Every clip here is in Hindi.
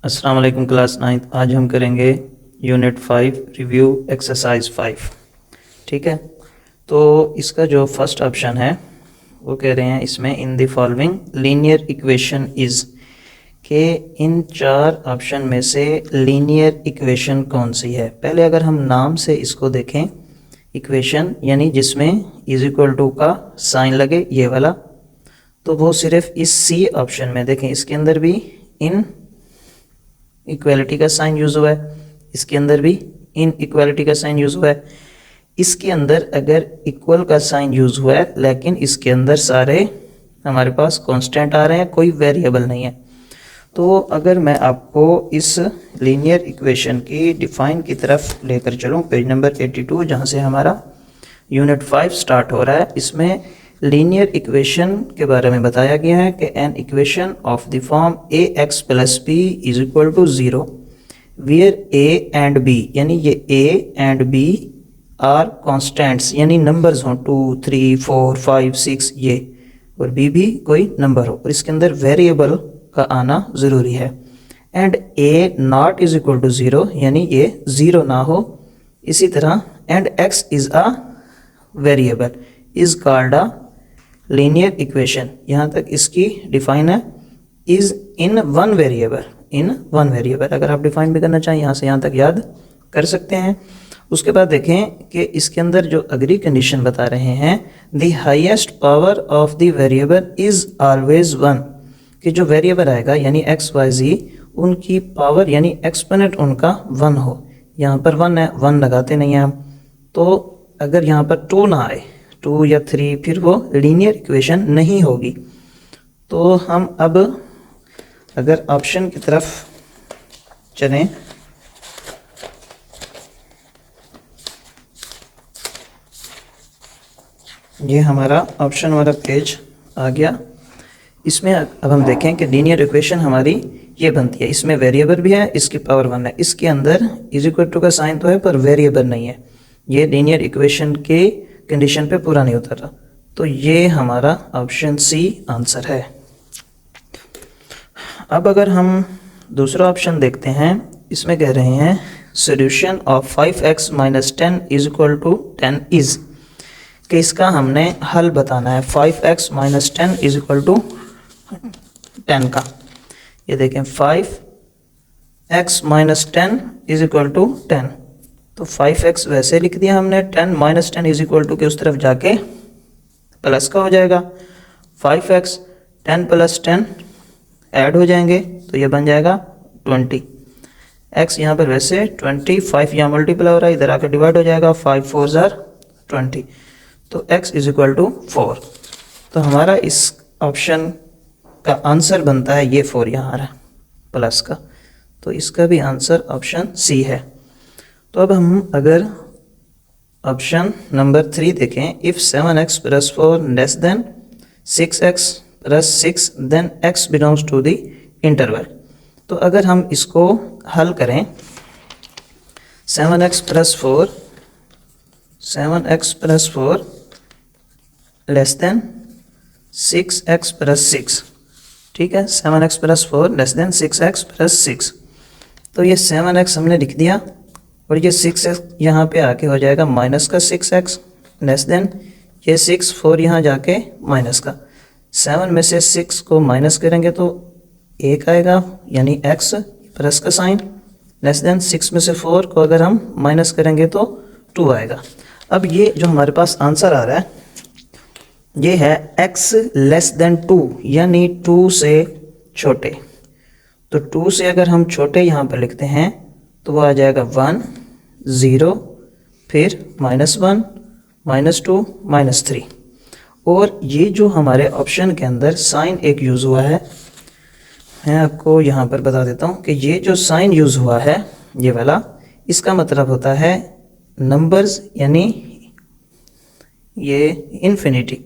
अस्सलाम वालेकुम क्लास 9th। आज हम करेंगे यूनिट 5 रिव्यू एक्सरसाइज 5। ठीक है, तो इसका जो फर्स्ट ऑप्शन है वो कह रहे हैं इसमें in the following linear equation is के इन चार ऑप्शन में से लीनियर इक्वेशन कौन सी है। पहले अगर हम नाम से इसको देखें, इक्वेशन यानी जिसमें इज इक्वल टू का साइन लगे, ये वाला, तो वो सिर्फ इस सी ऑप्शन में देखें। इसके अंदर भी इन इक्वालिटी का साइन यूज़ हुआ है, इसके अंदर भी इन इक्वालिटी का साइन यूज़ हुआ है, इसके अंदर अगर इक्वल का साइन यूज़ हुआ है लेकिन इसके अंदर सारे हमारे पास कांस्टेंट आ रहे हैं, कोई वेरिएबल नहीं है। तो अगर मैं आपको इस लीनियर इक्वेशन की डिफाइन की तरफ लेकर चलूँ, पेज नंबर 82 जहाँ से हमारा यूनिट 5 स्टार्ट हो रहा है, इसमें लीनियर इक्वेशन के बारे में बताया गया है कि an equation of the form A X plus B is equal to 0 where A and B, यानी ये A and B are constants यानी नंबर्स हों 2 3 4 5 6 ये, और बी भी कोई नंबर हो और इसके अंदर वेरिएबल का आना ज़रूरी है। And A not is equal to 0 यानी ये 0 ना हो। इसी तरह and X is a variable is called a linear equation. यहाँ तक इसकी डिफाइन है, इज़ इन वन वेरिएबल। अगर आप डिफाइन भी करना चाहें यहाँ से यहाँ तक याद कर सकते हैं। उसके बाद देखें कि इसके अंदर जो अग्री कंडीशन बता रहे हैं, the highest power of the variable is always 1, कि जो वेरिएबल आएगा यानी एक्स वाई जी, उनकी पावर यानी एक्सपोनेंट उनका 1 हो। यहाँ पर 1 है, 1 लगाते नहीं हैं हम, तो अगर यहाँ पर 2 ना आए, 2 या 3, फिर वो लीनियर इक्वेशन नहीं होगी। तो हम अब अगर ऑप्शन की तरफ चलें, ये हमारा ऑप्शन वाला पेज आ गया। इसमें अब हम देखें कि लीनियर इक्वेशन हमारी ये बनती है, इसमें वेरिएबल भी है, इसकी पावर 1 है, इसके अंदर इज इक्वल टू का साइन तो है पर वेरिएबल नहीं है। ये लीनियर इक्वेशन के कंडीशन पे पूरा नहीं उतर रहा, तो ये हमारा ऑप्शन सी आंसर है। अब अगर हम दूसरा ऑप्शन देखते हैं, इसमें कह रहे हैं solution of 5x minus 10 is equal to 10 is, कि इसका हमने हल बताना है 5x minus 10 is equal to 10 का। ये देखें 5x minus 10 is equal to 10, तो 5x वैसे लिख दिया हमने, 10 माइनस 10 इज इक्वल टू के उस तरफ जाके प्लस का हो जाएगा। 5x 10 प्लस 10 ऐड हो जाएंगे तो ये बन जाएगा 20। x यहाँ पर वैसे 20, 5 यहाँ मल्टीप्लाई हो रहा है, इधर आकर डिवाइड हो जाएगा, 5 4 ज़ार 20, तो x इज इक्वल टू 4। तो हमारा इस ऑप्शन का आंसर बनता है ये 4 यहाँ आ रहा है प्लस का, तो इसका भी आंसर ऑप्शन सी है। तो अब हम अगर ऑप्शन नंबर 3 देखें, if 7x plus 4 less than 6x plus 6 then x belongs to the interval. तो अगर हम इसको हल करें, 7x plus 4 less than 6x plus 6, ठीक है, 7x plus 4 less than 6x plus 6, तो ये 7x हमने लिख दिया और ये 6x यहाँ पे आके हो जाएगा माइनस का 6x लेस देन ये 6 4 यहाँ जाके माइनस का, 7 में से 6 को माइनस करेंगे तो 1 आएगा यानी x प्लस का साइन, लेस देन 6 में से 4 को अगर हम माइनस करेंगे तो 2 आएगा। अब ये जो हमारे पास आंसर आ रहा है ये है x लेस देन 2 यानी 2 से छोटे, तो 2 से अगर हम छोटे यहाँ पर लिखते हैं तो वो आ जाएगा 1 0 फिर -1 -2 -3। और ये जो हमारे ऑप्शन के अंदर साइन एक यूज़ हुआ है, मैं आपको यहाँ पर बता देता हूँ कि ये जो साइन यूज़ हुआ है ये वाला, इसका मतलब होता है नंबर्स यानी ये इन्फिनिटी,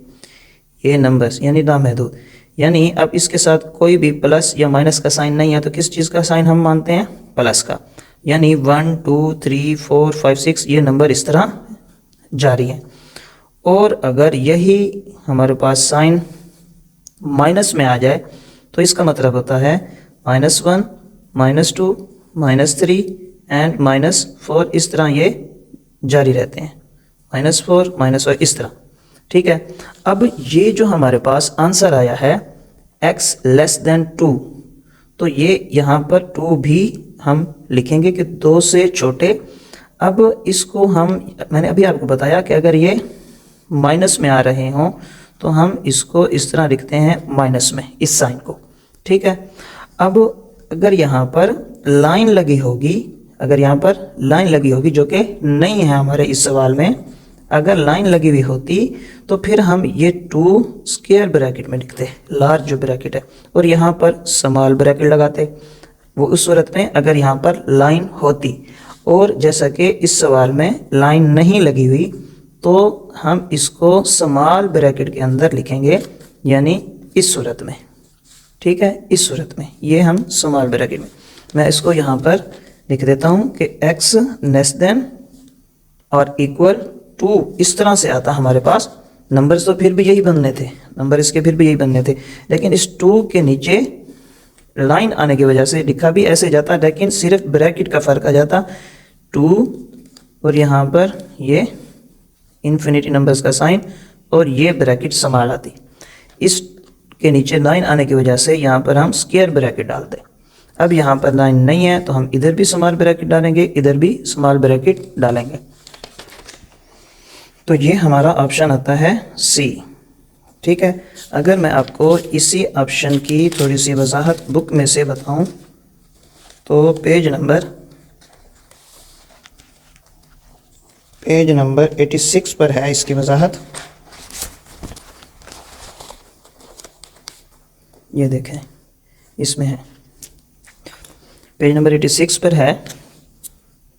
ये नंबर्स यानी लामहदूद, यानी अब इसके साथ कोई भी प्लस या माइनस का साइन नहीं है, तो किस चीज़ का साइन हम मानते हैं? प्लस का, यानी 1 2 3 4 5 6 ये नंबर इस तरह जारी है। और अगर यही हमारे पास साइन माइनस में आ जाए तो इसका मतलब होता है -1 -2, -3 एंड -4, इस तरह ये जारी रहते हैं, -4 -4 इस तरह। ठीक है, अब ये जो हमारे पास आंसर आया है x लेस देन 2, तो ये यहाँ पर 2 भी हम लिखेंगे कि 2 से छोटे। अब इसको मैंने अभी आपको बताया कि अगर ये माइनस में आ रहे हों तो हम इसको इस तरह लिखते हैं माइनस में, इस साइन को। ठीक है, अब अगर यहाँ पर लाइन लगी होगी, अगर यहाँ पर लाइन लगी होगी जो कि नहीं है हमारे इस सवाल में, अगर लाइन लगी हुई होती तो फिर हम ये 2 स्क्वायर ब्रैकेट में लिखते, लार्ज जो ब्रैकेट है, और यहाँ पर स्मॉल ब्रैकेट लगाते। वो उस सूरत में अगर यहाँ पर लाइन होती, और जैसा कि इस सवाल में लाइन नहीं लगी हुई तो हम इसको स्मॉल ब्रैकेट के अंदर लिखेंगे, यानी इस सूरत में। ठीक है, इस सूरत में ये हम स्मॉल ब्रैकेट में, मैं इसको यहाँ पर लिख देता हूँ कि x लेस देन और इक्वल 2, इस तरह से आता हमारे पास। नंबर्स तो फिर भी यही बनने थे, नंबर इसके फिर भी यही बनने थे, लेकिन इस 2 के नीचे लाइन आने की वजह से लिखा भी ऐसे जाता, लेकिन सिर्फ ब्रैकेट का फ़र्क आ जाता 2, और यहाँ पर ये इन्फिनिटी नंबर्स का साइन, और ये ब्रैकेट संभाल आती। इस के नीचे लाइन आने की वजह से यहाँ पर हम स्क्वायर ब्रैकेट डालते। अब यहाँ पर लाइन नहीं है तो हम इधर भी स्मॉल ब्रैकेट डालेंगे, इधर भी स्मॉल ब्रैकेट डालेंगे। तो ये हमारा ऑप्शन आता है सी। ठीक है, अगर मैं आपको इसी ऑप्शन की थोड़ी सी वजाहत बुक में से बताऊं तो पेज नंबर 86 पर है इसकी वजाहत। ये देखें, इसमें है, पेज नंबर 86 पर है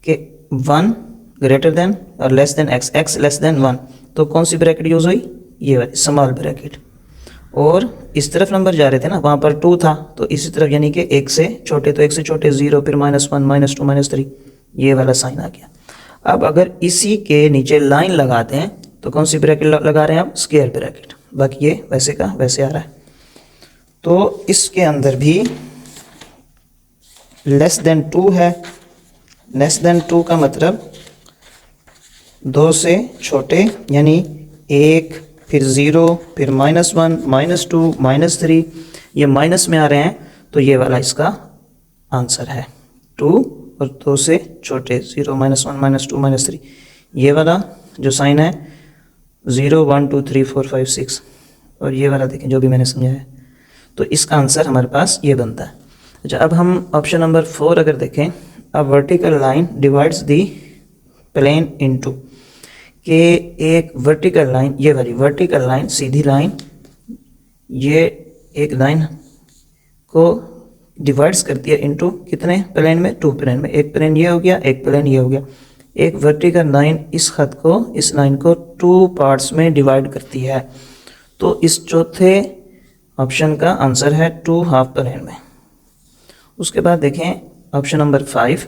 कि 1 ग्रेटर देन और less than x, x less than 1, तो कौन सी ब्रैकेट यूज़ हुई? ये वाली स्मॉल ब्रैकेट। और इस तरफ नंबर जा रहे थे ना, वहाँ पर 2 था, तो इसी तरफ यानी कि 1 से छोटे, तो 1 से छोटे 0, फिर -1 -2 -3, ये वाला साइन आ गया। अब अगर इसी के नीचे लाइन लगाते हैं तो कौन सी ब्रैकेट लगा रहे हैं आप? Square bracket. बाकी ये वैसे का वैसे आ रहा है। तो इसके अंदर भी लेस देन 2 है। लेस देन 2 का मतलब 2 से छोटे, यानी 1, फिर 0, फिर -1 -2 -3, ये माइनस में आ रहे हैं, तो ये वाला इसका आंसर है 2 और 2 से छोटे 0 -1 -2 -3, ये वाला जो साइन है 0 1 2 3 4 5 6, और ये वाला देखें जो भी मैंने समझाया है, तो इसका आंसर हमारे पास ये बनता है। अच्छा, अब हम ऑप्शन नंबर 4 अगर देखें, a vertical line divides the plane into, कि एक वर्टिकल लाइन, ये वाली वर्टिकल लाइन, सीधी लाइन, ये एक लाइन को डिवाइड्स करती है इनटू कितने प्लेन में? 2 प्लेन में। एक प्लेन ये हो गया, एक प्लेन ये हो गया। एक वर्टिकल लाइन इस खत को, इस लाइन को 2 पार्ट्स में डिवाइड करती है, तो इस चौथे ऑप्शन का आंसर है 2 हाफ प्लेन में। उसके बाद देखें option number 5,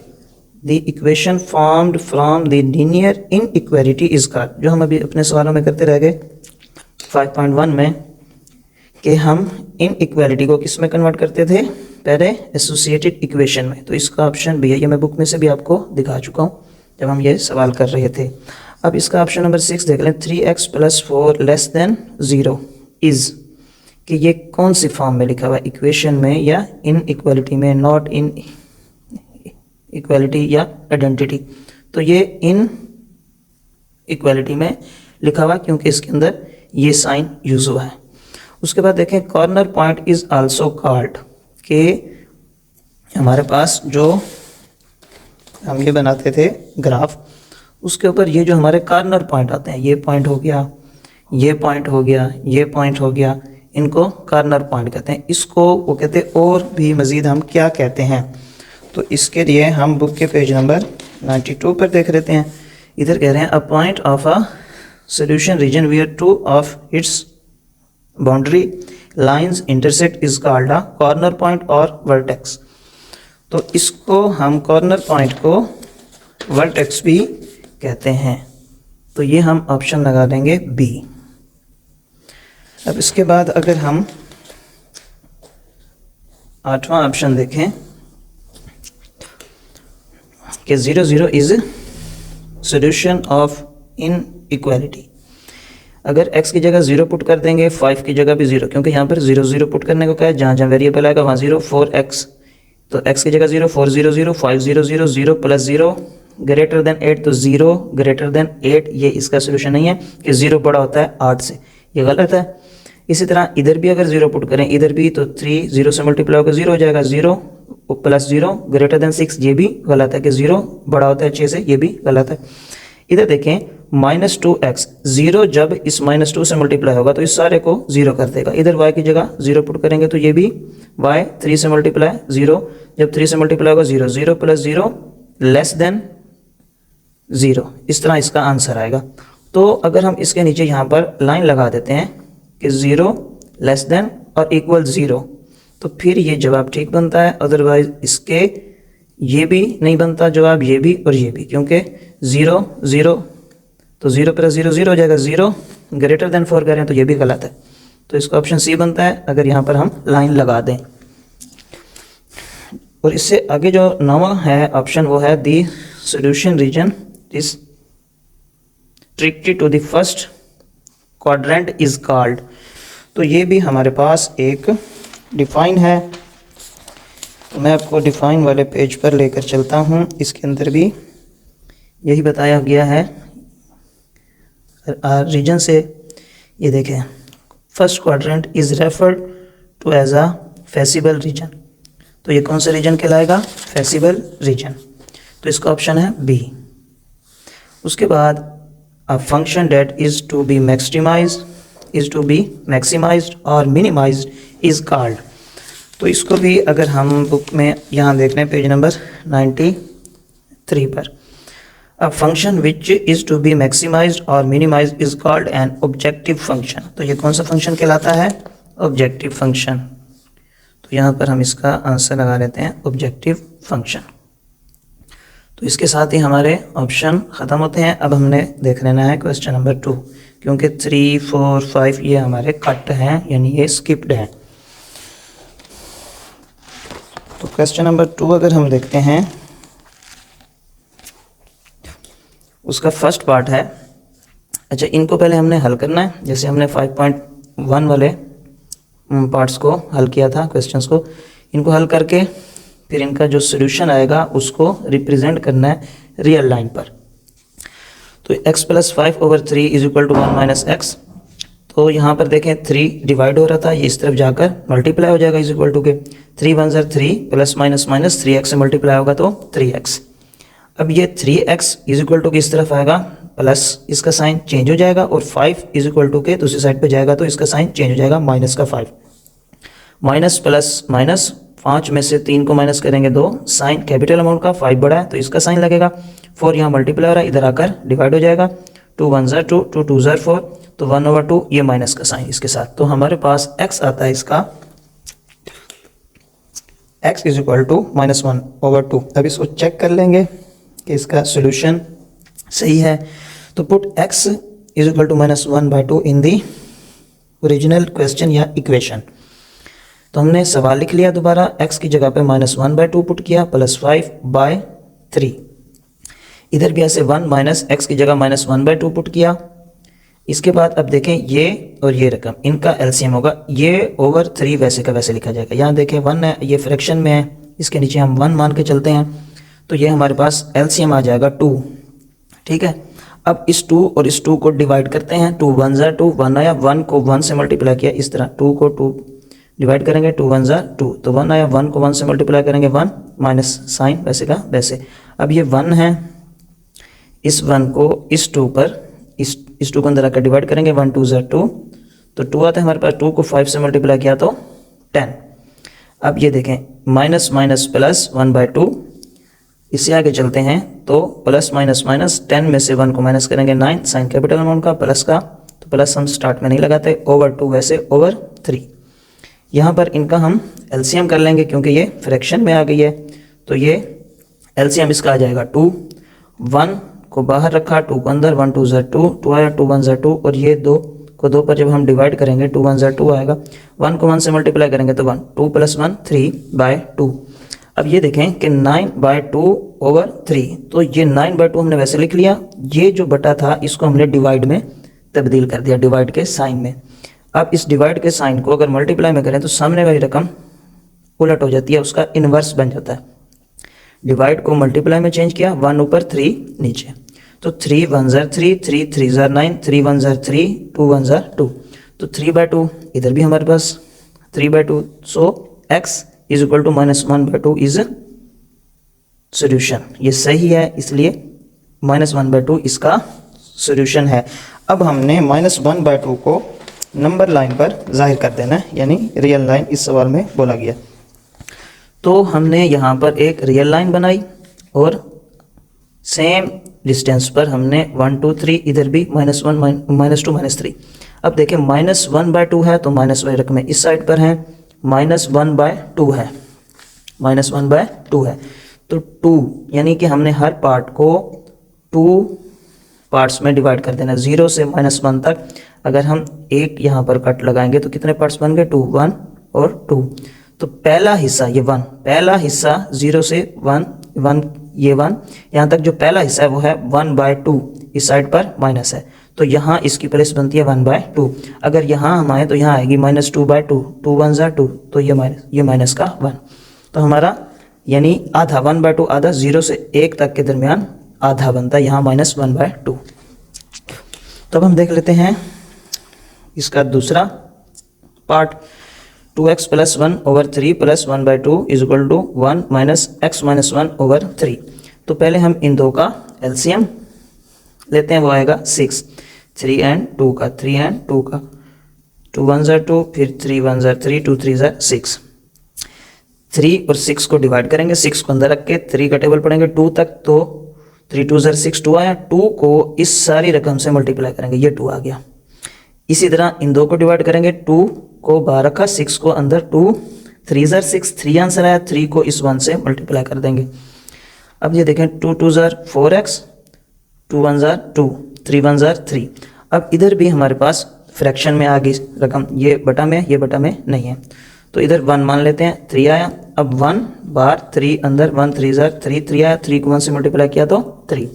the equation formed from the linear inequality is called, जो हम अभी अपने सवालों में करते रह गए 5.1 में, कि हम इनइक्वालिटी को किस में कन्वर्ट करते थे? पहले एसोसिएटेड इक्वेशन में। तो इसका ऑप्शन भी है, ये मैं बुक में से भी आपको दिखा चुका हूँ जब हम ये सवाल कर रहे थे। अब इसका ऑप्शन नंबर 6 देख लें, 3x + 4 लेस देन 0 इज़, कि ये कौन सी फॉर्म में लिखा हुआ है? इक्वेशन में या इन इक्वालिटी में? नॉट इन इक्वालिटी या आइडेंटिटी, तो ये इन इक्वालिटी में लिखा हुआ क्योंकि इसके अंदर ये साइन यूज हुआ है। उसके बाद देखें, corner point is also called, कि हमारे पास जो हम ये बनाते थे ग्राफ, उसके ऊपर ये जो हमारे कॉर्नर पॉइंट आते हैं, ये पॉइंट हो गया, ये पॉइंट हो गया, ये पॉइंट हो गया, इनको कॉर्नर पॉइंट कहते हैं। इसको वो कहते हैं, और भी मज़ीद हम क्या कहते हैं? तो इसके लिए हम बुक के पेज नंबर 92 पर देख लेते हैं। इधर कह रहे हैं, a point of a solution region where 2 of its boundary lines intersect is called a corner point और वर्टेक्स। तो इसको हम कॉर्नर पॉइंट को वर्टेक्स भी कहते हैं, तो ये हम ऑप्शन लगा देंगे बी। अब इसके बाद अगर हम 8वां ऑप्शन देखें, कि 0 0 इज सोल्यूशन ऑफ इनइक्वालिटी। अगर x की जगह 0 पुट कर देंगे, 5 की जगह भी 0, क्योंकि यहाँ पर 0 0 पुट करने को क्या है, जहाँ जहाँ वेरिएबल आएगा वहाँ 0, 4x, तो x की जगह 0, 4 0 0, 5 0 0, 0 प्लस 0 ग्रेटर देन 8, तो 0 ग्रेटर देन 8, ये इसका सोल्यूशन नहीं है कि 0 बड़ा होता है 8 से, ये गलत है। इसी तरह इधर भी अगर 0 पुट करें, इधर भी, तो 3 0 से मल्टीप्लाई होकर 0 हो जाएगा, 0 प्लस 0 ग्रेटर देन 6, ये भी गलत है कि 0 बड़ा होता है 6 से, ये भी गलत है। इधर देखें -2x, 0 जब इस -2 से मल्टीप्लाई होगा तो इस सारे को 0 कर देगा। इधर y की जगह 0 पुट करेंगे तो ये भी y 3 से मल्टीप्लाई 0, जब 3 से मल्टीप्लाई होगा 0, 0 प्लस 0 लेस देन 0, इस तरह इसका आंसर आएगा। तो अगर हम इसके नीचे यहाँ पर लाइन लगा देते हैं कि 0 लेस देन और इक्वल 0, तो फिर ये जवाब ठीक बनता है। अदरवाइज इसके ये भी नहीं बनता जवाब, ये भी और ये भी, क्योंकि 0 0, तो 0 प्लस 0 0 हो जाएगा, 0 ग्रेटर देन 4 करें तो ये भी गलत है। तो इसका ऑप्शन सी बनता है अगर यहाँ पर हम लाइन लगा दें। और इससे आगे जो 9वां है ऑप्शन, वो है the solution region is restricted to the first quadrant is called. तो ये भी हमारे पास एक डिफाइन है, तो मैं आपको डिफाइन वाले पेज पर लेकर चलता हूँ। इसके अंदर भी यही बताया गया है रीजन से। ये देखें, first quadrant is referred to as a feasible region, तो ये कौन सा रीजन कहलाएगा, फेसिबल रीजन, तो इसका ऑप्शन है बी। उसके बाद a function that is to be maximised और मिनिमाइज्ड इज कॉल्ड। तो इसको भी अगर हम बुक में यहाँ देख रहे हैं पेज नंबर 93 पर, a function which is to be maximised और minimised is called an objective function. तो ये कौन सा फंक्शन कहलाता है, ऑब्जेक्टिव फंक्शन। तो यहाँ पर हम इसका आंसर लगा लेते हैं ऑब्जेक्टिव फंक्शन। तो इसके साथ ही हमारे ऑप्शन ख़त्म होते हैं। अब हमने देख लेना है क्वेश्चन नंबर 2, क्योंकि 3 4 5 ये हमारे कट हैं, यानी ये स्किप्ड हैं। तो क्वेश्चन नंबर 2 अगर हम देखते हैं, उसका फर्स्ट पार्ट है, अच्छा इनको पहले हमने हल करना है। जैसे हमने 5.1 वाले पार्ट्स को हल किया था, क्वेश्चंस को, इनको हल करके फिर इनका जो सॉल्यूशन आएगा उसको रिप्रेजेंट करना है रियल लाइन पर। तो x + 5/3 is equal to 1 - x। तो यहाँ पर देखें 3 डिवाइड हो रहा था, ये इस तरफ जाकर मल्टीप्लाई हो जाएगा इज इक्वल टू के 3 1 = 3 प्लस माइनस माइनस 3x से मल्टीप्लाई होगा तो 3x। अब ये 3x इज इक्वल टू किस तरफ आएगा, प्लस इसका साइन चेंज हो जाएगा, और 5 इज इक्वल टू के दूसरी साइड पे जाएगा तो इसका साइन चेंज हो जाएगा, माइनस का 5। माइनस प्लस माइनस, 5 में से 3 को माइनस करेंगे 2, साइन कैपिटल अमाउंट का 5 बड़ा है तो इसका साइन लगेगा। 4 यहाँ मल्टीप्लाई हो रहा है, इधर आकर डिवाइड हो जाएगा, 2 1 = 2, 2 2 = 4, तो 1/2 ये माइनस का साइन इसके साथ। तो हमारे पास x आता है इसका, x इज इक्वल टू -1/2। अब इसको चेक कर लेंगे कि इसका सोल्यूशन सही है। तो put x is equal to -1/2 in the original question या इक्वेशन। तो हमने सवाल लिख लिया दोबारा, x की जगह पे -1/2 पुट किया, प्लस 5/3। इधर भी ऐसे 1 माइनस x की जगह -1/2 पुट किया। इसके बाद अब देखें ये और ये रकम, इनका एलसीएम होगा, ये ओवर 3 वैसे का वैसे लिखा जाएगा। यहाँ देखें 1 है, ये फ्रैक्शन में है, इसके नीचे हम 1 मान के चलते हैं, तो ये हमारे पास एलसीएम आ जाएगा 2। ठीक है, अब इस 2 और इस 2 को डिवाइड करते हैं। 2 1 = 2, 1 आया, 1 को 1 से मल्टीप्लाई किया, इस तरह 2 को 2 डिवाइड करेंगे, 2 1 = 2, तो 1 आया, 1 को 1 से मल्टीप्लाई करेंगे 1, माइनस साइन वैसे का वैसे। अब ये 1 है, इस 1 को इस 2 पर, इस 2 को अंदर आकर डिवाइड करेंगे, 1 2 = 2, तो 2 आता है हमारे पास, 2 को 5 से मल्टीप्लाई किया तो 10। अब ये देखें माइनस माइनस प्लस 1/2, इससे आगे चलते हैं तो प्लस माइनस माइनस, 10 में से 1 को माइनस करेंगे 9, साइन कैपिटल अमाउंट का प्लस का, तो प्लस हम स्टार्ट में नहीं लगाते, ओवर 2 वैसे ओवर 3। यहाँ पर इनका हम एलसीएम कर लेंगे क्योंकि ये फ्रैक्शन में आ गई है, तो ये एलसीएम इसका आ जाएगा 2। 1 को बाहर रखा, 2 को अंदर, 1 2 = 2, 2 आया, 2 1 = 2, और ये 2 को 2 पर जब हम डिवाइड करेंगे 2 1 = 2 आएगा, 1 को 1 से मल्टीप्लाई करेंगे तो 1, 2 + 1 3/2। अब ये देखें कि 9/2/3, तो ये 9/2 हमने वैसे लिख लिया, ये जो बटा था इसको हमने डिवाइड में तब्दील कर दिया, डिवाइड के साइन में। अब इस डिवाइड के साइन को अगर मल्टीप्लाई में करें तो सामने वाली रकम उलट हो जाती है, उसका इन्वर्स बन जाता है। डिवाइड को मल्टीप्लाई में चेंज किया, 1 ऊपर 3 नीचे, तो 3 1 जार 3, 3 3 जार 9, 3 1 जार 3, 2 1 जार 2, तो 3/2 इधर भी हमारे पास 3/2, so x is equal to -1/2 is solution. ये सही है, इसलिए -1/2 इसका सोल्यूशन है। अब हमने -1/2 को नंबर लाइन पर जाहिर कर देना है, यानी रियल लाइन इस सवाल में बोला गया। तो हमने यहाँ पर एक रियल लाइन बनाई और सेम डिस्टेंस पर हमने 1 2 3 इधर भी -1 -2 -3। अब देखें -1/2 है तो माइनस वाली रकमें इस साइड पर हैं, -1/2 है, -1/2 है, तो 2 यानी कि हमने हर पार्ट को 2 पार्ट्स में डिवाइड कर देना, 0 से -1 तक। अगर हम एक यहाँ पर कट लगाएंगे तो कितने पार्ट्स बन गए, 2 1 और 2। तो पहला हिस्सा ये 1, पहला हिस्सा 0 से 1 1 ये 1 यहाँ तक जो पहला हिस्सा है वो है 1/2, इस साइड पर माइनस है, तो यहाँ इसकी प्लेस बनती है 1/2। अगर यहाँ हम आए तो यहाँ आएगी -2/2, 2 1 जार 2, तो ये माइनस का 1, तो हमारा यानी आधा 1/2 आधा 0 से 1 तक के दरमियान आधा बनता है, यहाँ -1/2। तो अब हम देख लेते हैं इसका दूसरा part, 2x + 1/3 + 1/2 is equal to 1 - x - 1/3। तो पहले हम इन दो का एलसीएम लेते हैं, वो आएगा 6, 3 and 2 का, 3 and 2 का, 2 1 जार 2, फिर 3 1 जार 3, 2 3 जार 6। 3 और 6 को डिवाइड करेंगे, 6 को अंदर रख के 3 का टेबल पढ़ेंगे 2 तक, तो 3 2 जार 6, 2 आया, 2 को इस सारी रकम से मल्टीप्लाई करेंगे, ये 2 आ गया। इसी तरह इन दो को डिवाइड करेंगे, 2 को बाहर रखा, 6 को अंदर, 2 3 जार 6, 3 आंसर आया, 3 को इस 1 से मल्टीप्लाई कर देंगे। अब ये देखें 2 2 जार 4x, 2 1 जार 2, 3 1 जार 3। अब इधर भी हमारे पास फ्रैक्शन में आ गई रकम, ये बटा में, ये बटा में नहीं है, तो इधर 1 मान लेते हैं, 3 आया। अब 1 बार 3 अंदर, 1 3 जार 3, 3 आया, 3 को 1 से मल्टीप्लाई किया तो 3,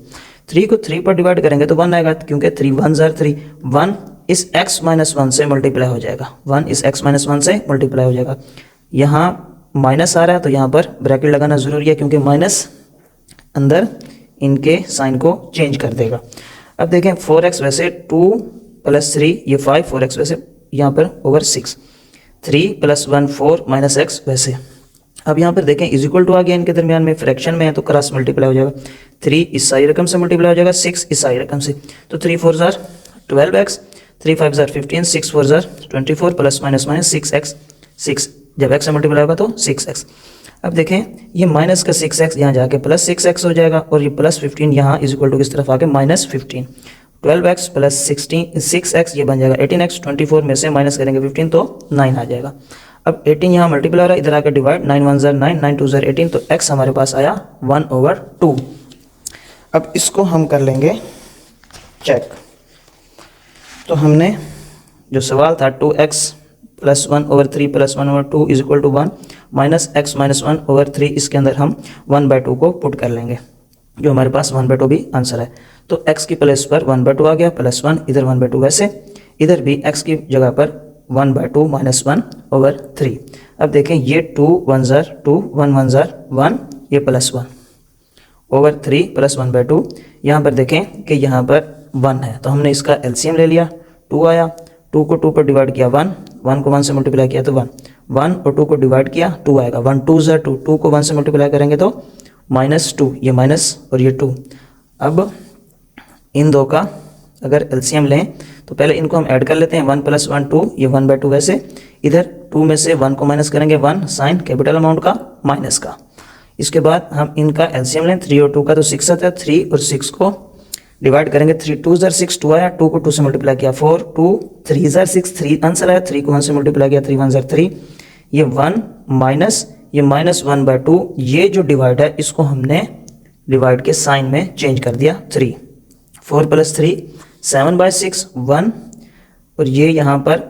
3 को 3 पर डिवाइड करेंगे तो 1 आएगा, क्योंकि 3 1 जार 3, 1 इस x - 1 से मल्टीप्लाई हो जाएगा, 1 इस x - 1 से मल्टीप्लाई हो जाएगा। यहाँ माइनस आ रहा है तो यहाँ पर ब्रैकेट लगाना ज़रूरी है, क्योंकि माइनस अंदर इनके साइन को चेंज कर देगा। अब देखें 4x वैसे 2 + 3 ये 5, 4x वैसे यहाँ पर ओवर 6, 3 + 1 4 - x वैसे। अब यहाँ पर देखें इज इक्वल टू आ गया, इनके दरमियान में फ्रैक्शन में है तो क्रॉस मल्टीप्लाई हो जाएगा, 3 इस सारी रकम से मल्टीप्लाई हो जाएगा, 6 इस सारी रकम से, तो 3 4 jar 12x, 3 5 jar 15, 6 4 jar 24 ± 6x, 6 जब x से मल्टीप्लाई होगा तो 6x। अब देखें ये माइनस का 6x यहाँ जाके +6x हो जाएगा, और ये +15 यहाँ इज इक्वल टू किस तरफ आके -15, 12x + 6x ये बन जाएगा 18x, 24 में से माइनस करेंगे 15 तो 9 आ जाएगा। अब 18 यहाँ मल्टीप्लाई हो रहा है, इधर आकर डिवाइड, 9 1 जार 9, 9 2 जार 18, तो x हमारे पास आया 1/2। अब इसको हम कर लेंगे चेक। तो हमने जो सवाल था 2x + 1/3 + 1/2 is equal to 1 - x - 1/3, इसके अंदर हम 1/2 को पुट कर लेंगे, जो हमारे पास 1/2 भी आंसर है। तो x की प्लेस पर 1/2 आ गया, +1 इधर 1/2 वैसे, इधर भी x की जगह पर 1/2 - 1/3। अब देखें ये 2 1 जार 2, 1 1 जार 1, ये +1/3 + 1/2। यहाँ पर देखें कि यहाँ पर 1 है, तो हमने इसका एलसीएम ले लिया, 2 आया, 2 को 2 पर डिवाइड किया 1, 1 को 1 से मल्टीप्लाई किया तो 1, 1 और 2 को डिवाइड किया 2 आएगा, 1 2 जार 2, 2 को 1 से मल्टीप्लाई करेंगे तो -2, ये माइनस और ये 2। अब इन दो का अगर एलसीएम लें तो पहले इनको हम ऐड कर लेते हैं, 1 + 1 2, ये 1/2 वैसे, इधर 2 में से 1 को माइनस करेंगे, 1 साइन कैपिटल अमाउंट का माइनस का। इसके बाद हम इनका एलसीएम लें, 3 और 2 का तो 6 आता है, 3 और 6 को डिवाइड करेंगे, 3 2 जार 6, 2 आया, 2 को 2 से मल्टीप्लाई किया 4, 2 3 जार 6, 3 आंसर आया, 3 को 1 से मल्टीप्लाई किया, 3 1 जार 3, ये 1 माइनस ये -1/2, ये जो डिवाइड है इसको हमने डिवाइड के साइन में चेंज कर दिया, 3 4 + 3 7/6 1, और ये यहाँ पर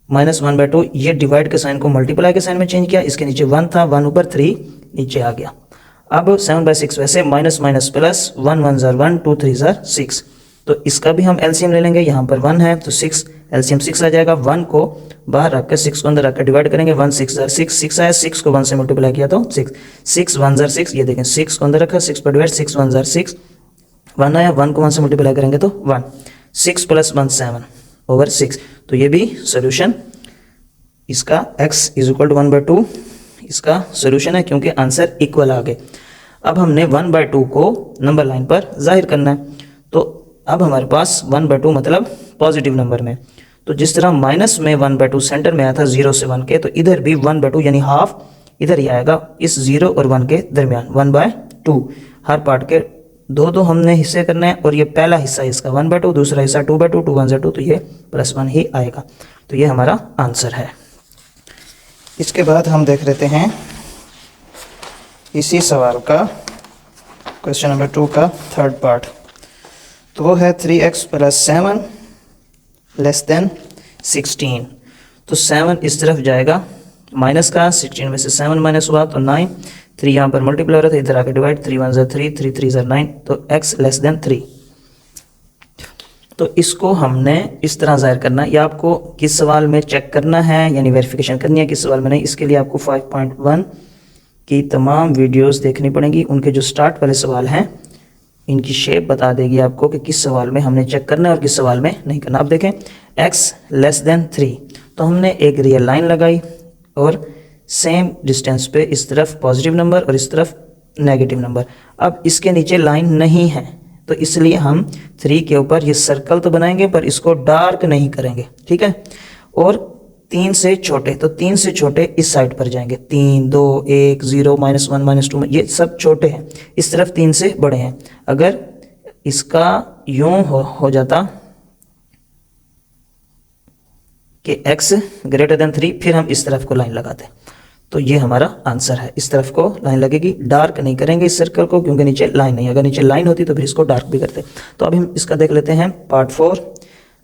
-1/2, ये डिवाइड के साइन को मल्टीप्लाई के साइन में चेंज किया, इसके नीचे 1 था, 1 ऊपर 3 नीचे आ गया। अब 7/6 वैसे माइनस माइनस प्लस, 1 1 ज़ार 1, 2 3 ज़ार 6, तो इसका भी हम एलसीएम ले लेंगे। यहाँ पर 1 है तो 6 एलसीएम 6 आ जाएगा। 1 को बाहर रखकर 6 को अंदर रखकर डिवाइड करेंगे। 1 6 ज़ार 6, 6 आया, 6 को 1 से मल्टीप्लाई किया तो 6, 6 1 ज़ार 6, ये देखें 6 को अंदर रखा, 6 पर डिवाइड, 6 1 ज़ार 6, 1 आया, 1 को 1 से मल्टीप्लाई करेंगे तो 1, 6 + 1 7/6, तो ये भी सोल्यूशन इसका x = 1/2 इसका सोल्यूशन है, क्योंकि आंसर इक्वल आ गए। अब हमने 1/2 को नंबर लाइन पर जाहिर करना है, तो अब हमारे पास 1/2 मतलब पॉजिटिव नंबर में, तो जिस तरह माइनस में 1/2 सेंटर में आया था 0 से 1 के, तो इधर भी 1/2 यानी हाफ इधर ही आएगा इस 0 और 1 के दरमियान, 1/2। हर पार्ट के दो हमने हिस्से करने हैं, और ये पहला हिस्सा इसका 1/2, दूसरा हिस्सा 2/2, 2 1 ज़ार 2, तो ये +1 ही आएगा। तो ये हमारा आंसर है। इसके बाद हम देख लेते हैं इसी सवाल का क्वेश्चन नंबर 2 का थर्ड पार्ट, तो वो है 3x + 7 < 16। तो 7 इस तरफ जाएगा माइनस का, 16 में से 7 माइनस हुआ तो 9, 3 यहाँ पर मल्टीप्लाई हो रहा था, इधर आके डिवाइड, 3 1 ज़ार 3, 3 3 ज़ार 9, तो x < 3। तो इसको हमने इस तरह ज़ाहिर करना है, या आपको किस सवाल में चेक करना है यानी वेरिफिकेशन करनी है, किस सवाल में नहीं, इसके लिए आपको 5.1 की तमाम वीडियोस देखनी पड़ेंगी। उनके जो स्टार्ट वाले सवाल हैं इनकी शेप बता देगी आपको कि किस सवाल में हमने चेक करना है और किस सवाल में नहीं करना। अब देखें x < 3, तो हमने एक रियल लाइन लगाई और सेम डिस्टेंस पे इस तरफ पॉजिटिव नंबर और इस तरफ नेगेटिव नंबर। अब इसके नीचे लाइन नहीं है, तो इसलिए हम 3 के ऊपर ये सर्कल तो बनाएंगे पर इसको डार्क नहीं करेंगे, ठीक है। और 3 से छोटे, तो 3 से छोटे इस साइड पर जाएंगे, 3 2 1 0 -1 -2, ये सब छोटे हैं, इस तरफ 3 से बड़े हैं। अगर इसका यूं हो जाता कि x > 3, फिर हम इस तरफ को लाइन लगाते, तो ये हमारा आंसर है। इस तरफ को लाइन लगेगी, डार्क नहीं करेंगे इस सर्कल को, क्योंकि नीचे लाइन नहीं, अगर नीचे लाइन होती तो फिर इसको डार्क भी करते। तो अभी हम इसका देख लेते हैं पार्ट 4,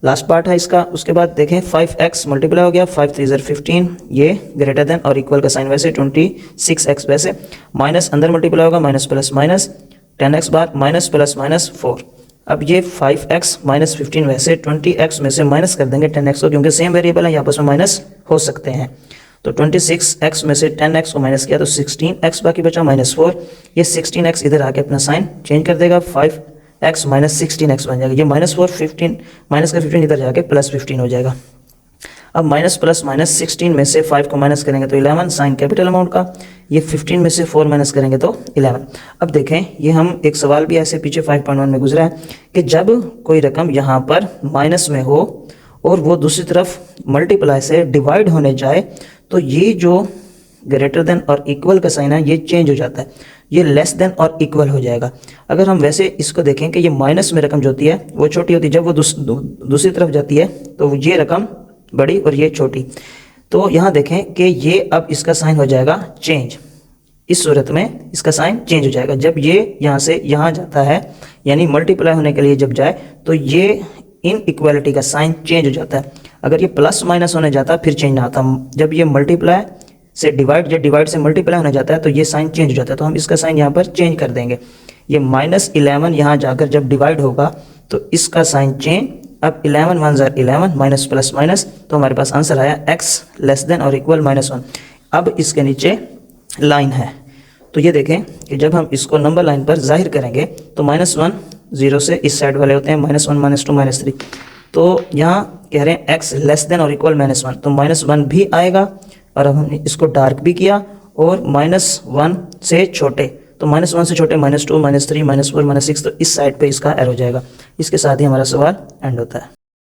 लास्ट पार्ट है इसका। उसके बाद देखें 5x मल्टीप्लाई हो गया, 5 3 ज़ार 15, ये ग्रेटर और इक्वल का साइन वैसे, 26x वैसे, माइनस अंदर मल्टीप्लाई होगा, माइनस प्लस माइनस, 10x बार माइनस प्लस माइनस 4। अब ये 5x - 15 वैसे 20x में से माइनस कर देंगे 10x को, क्योंकि सेम वेरिएबल है, यहाँ आपस में माइनस हो सकते हैं। तो 26x में से 10x को माइनस किया तो 16x बाकी बचा -4, ये 16x इधर आके अपना साइन चेंज कर देगा, 5x - 16x बन जाएगा, ये -4 15 माइनस का 15 इधर जाके +15 हो जाएगा। अब माइनस प्लस माइनस 16 में से 5 को माइनस करेंगे तो 11, साइन कैपिटल अमाउंट का, ये 15 में से 4 माइनस करेंगे तो 11। अब देखें ये हम एक सवाल भी ऐसे पीछे 5.1 में गुजरा है कि जब कोई रकम यहाँ पर माइनस में हो और वो दूसरी तरफ मल्टीप्लाई से डिवाइड होने जाए, तो ये जो ग्रेटर देन और इक्वल का साइन है ये चेंज हो जाता है, ये लेस देन और इक्वल हो जाएगा। अगर हम वैसे इसको देखें कि ये माइनस में रकम जो होती है वो छोटी होती है, जब वो दूसरी तरफ जाती है तो ये रकम बड़ी और ये छोटी। तो यहाँ देखें कि ये अब इसका साइन हो जाएगा चेंज, इस सूरत में इसका साइन चेंज हो जाएगा जब ये यहाँ से यहाँ जाता है, यानी मल्टीप्लाई होने के लिए जब जाए तो ये इन इक्वालिटी का साइन चेंज हो जाता है। अगर ये प्लस माइनस होने जाता फिर चेंज ना आता, जब ये मल्टीप्लाई से डिवाइड, जब डिवाइड से मल्टीप्लाई होने जाता है तो ये साइन चेंज हो जाता है, तो हम इसका साइन यहाँ पर चेंज कर देंगे। ये -11 यहाँ जाकर जब डिवाइड होगा तो इसका साइन चेंज, अब 11 1 ज़ार 11 माइनस प्लस माइनस, तो हमारे पास आंसर आया x लेस देन और इक्वल -1। अब इसके नीचे लाइन है, तो ये देखें कि जब हम इसको नंबर लाइन पर जाहिर करेंगे तो -1 0 से इस साइड वाले होते हैं, -1 -2 -3, तो यहाँ कह रहे हैं x लेस देन और इक्वल -1, तो -1 भी आएगा। और अब हमने इसको डार्क भी किया, और -1 से छोटे, तो -1 से छोटे -2 -3 -4 -6, तो इस साइड पे इसका एरो जाएगा। इसके साथ ही हमारा सवाल एंड होता है।